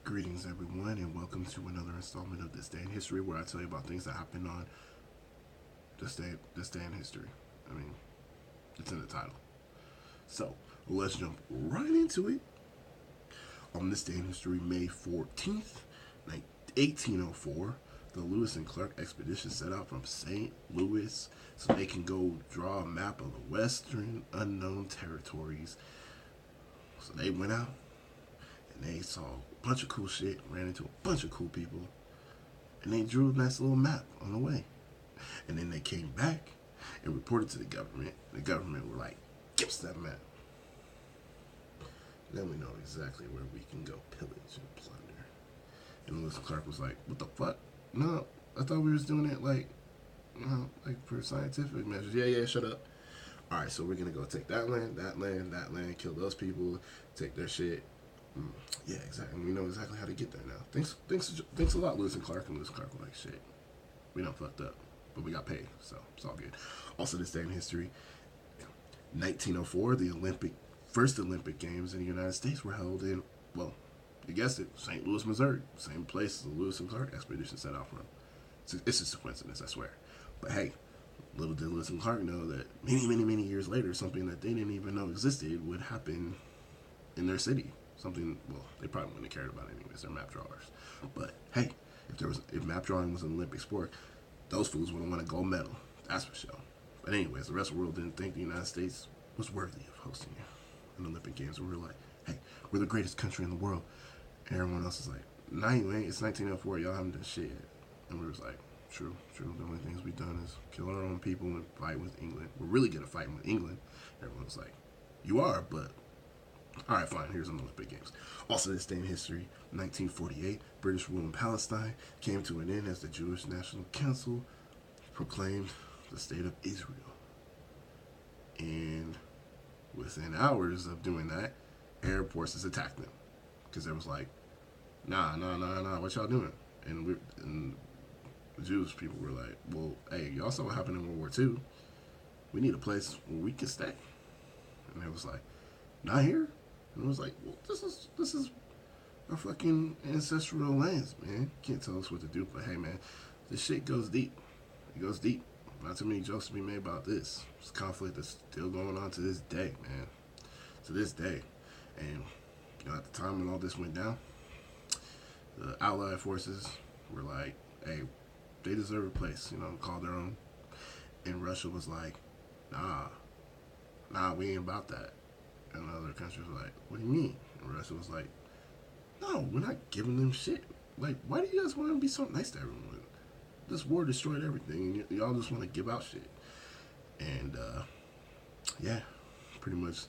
Greetings, everyone, and welcome to another installment of This Day in History, where I tell you about things that happened on this day in history. I mean, it's in the title. So let's jump right into it. On this day in history, May 14th, 1804, the Louis and Clarke expedition set out from St. Louis so they can go draw a map of the western unknown territories. So they went out and they saw a bunch of cool shit, ran into a bunch of cool people, and they drew a nice little map on the way. And then they came back and reported to the government. The government were like, give us that map. Then we know exactly where we can go pillage and plunder. And Lewis and Clark was like, what the fuck? No, I thought we was doing it like for scientific measures. Yeah, shut up. All right, so we're going to go take that land, kill those people, take their shit. Yeah, exactly. We know exactly how to get there now. Thanks a lot, Lewis and Clark. And Lewis and Clark were like, shit, we done fucked up, but we got paid, so it's all good. Also, this day in history, 1904, the first Olympic Games in the United States were held in, well, you guessed it, St. Louis, Missouri. Same place the Lewis and Clark expedition set out from. It's just a coincidence, I swear. But hey, little did Lewis and Clark know that many years later, something that they didn't even know existed would happen in their city. Something, well, they probably wouldn't have cared about it anyways. They're map drawers. But hey, if map drawing was an Olympic sport, those fools would have won a gold medal. That's for sure. But anyways, the rest of the world didn't think the United States was worthy of hosting an Olympic Games. And we were like, hey, we're the greatest country in the world. And everyone else is like, nah, you ain't. It's 1904. Y'all haven't done shit yet. And we was like, true. The only things we've done is kill our own people and fight with England. We're really good at fighting with England. Everyone was like, you are, but alright, fine, here's some Olympic Games. Also, this day in history, 1948, British rule in Palestine came to an end as the Jewish National Council proclaimed the state of Israel. And within hours of doing that, Arab forces attacked them. Because they was like, nah, what y'all doing? And the Jewish people were like, well, hey, y'all saw what happened in World War II. We need a place where we can stay. And they was like, not here? And it was like, well, this is our fucking ancestral lands, man. Can't tell us what to do, but hey, man, this shit goes deep. It goes deep. Not too many jokes to be made about this. This conflict that's still going on to this day, man. To this day. And, at the time when all this went down, the Allied forces were like, hey, they deserve a place, call their own. And Russia was like, nah, we ain't about that. And other countries were like, what do you mean? And Russia was like, no, we're not giving them shit. Like, why do you guys want to be so nice to everyone? This war destroyed everything, and y'all just want to give out shit. And, yeah, pretty much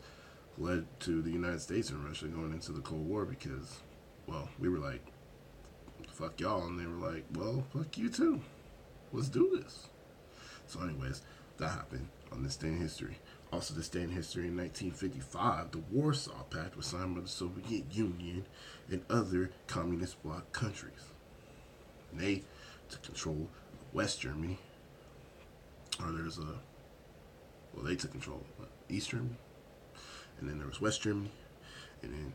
led to the United States and Russia going into the Cold War because, well, we were like, fuck y'all, and they were like, well, fuck you too. Let's do this. So anyways, that happened on this day in history. Also, this day in history, in 1955, the Warsaw Pact was signed by the Soviet Union and other communist bloc countries. And they took control of West Germany. They took control of East Germany. And then there was West Germany. And then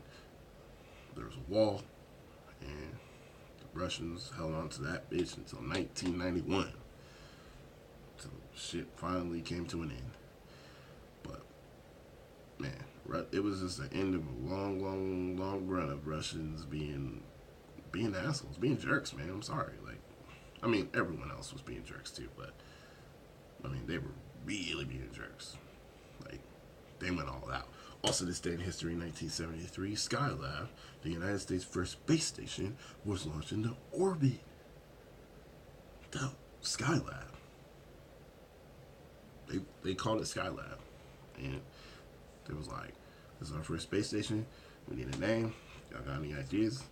there was a wall. And the Russians held on to that bitch until 1991. So shit finally came to an end. Man, it was just the end of a long run of Russians being assholes, being jerks, man. I'm sorry. Everyone else was being jerks too, but, they were really being jerks. They went all out. Also, this day in history, 1973, Skylab, the United States' first space station, was launched into orbit. The Skylab. They called it Skylab. And they was like, this is our first space station. We need a name. Y'all got any ideas?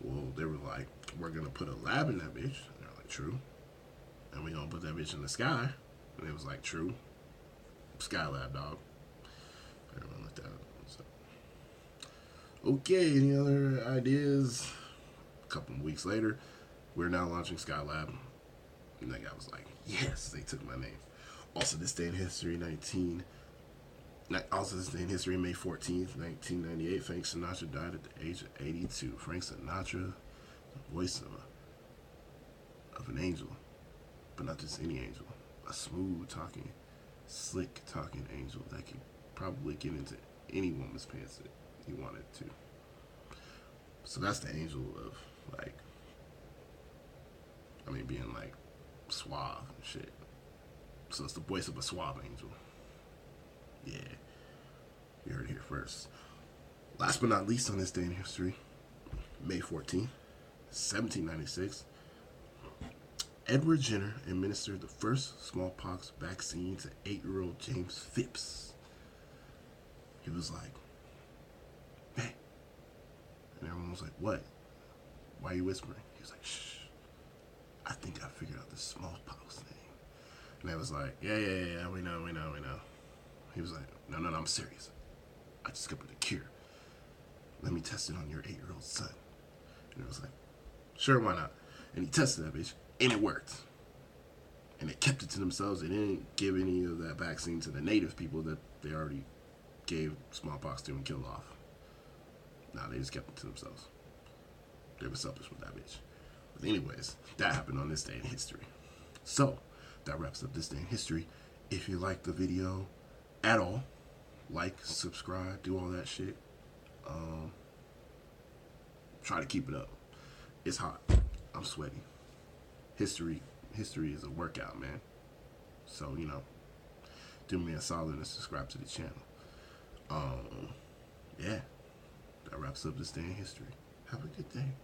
Well, they were like, we're going to put a lab in that bitch. And they're like, true. And we going to put that bitch in the sky. And it was like, true. Skylab, dog. Everyone looked at it. So. Okay, any other ideas? A couple of weeks later, we're now launching Skylab. And that guy was like, yes, they took my name. Also, this day in history, Also, this day in history, May 14th, 1998, Frank Sinatra died at the age of 82. Frank Sinatra, the voice of an angel, but not just any angel. A smooth talking, slick talking angel that could probably get into any woman's pants that he wanted to. So that's the angel of, like, I mean, being like suave and shit. So it's the voice of a suave angel. Yeah. You heard it here first. Last but not least on this day in history, May 14th, 1796, Edward Jenner administered the first smallpox vaccine to 8-year-old James Phipps. He was like, hey. And everyone was like, what? Why are you whispering? He was like, shh. I think I figured out the smallpox thing. And they was like, yeah, we know. He was like, no, I'm serious. I discovered a cure. Let me test it on your 8-year-old son. And it was like, sure, why not? And he tested that bitch, and it worked. And they kept it to themselves. They didn't give any of that vaccine to the native people that they already gave smallpox to and killed off. Nah, they just kept it to themselves. They were selfish with that bitch. But anyways, that happened on this day in history. So, that wraps up this day in history. If you liked the video at all, like, subscribe, do all that shit. Try to keep it up. It's hot. I'm sweaty. History is a workout, man. So, do me a solid and subscribe to the channel. Yeah. That wraps up this day in history. Have a good day.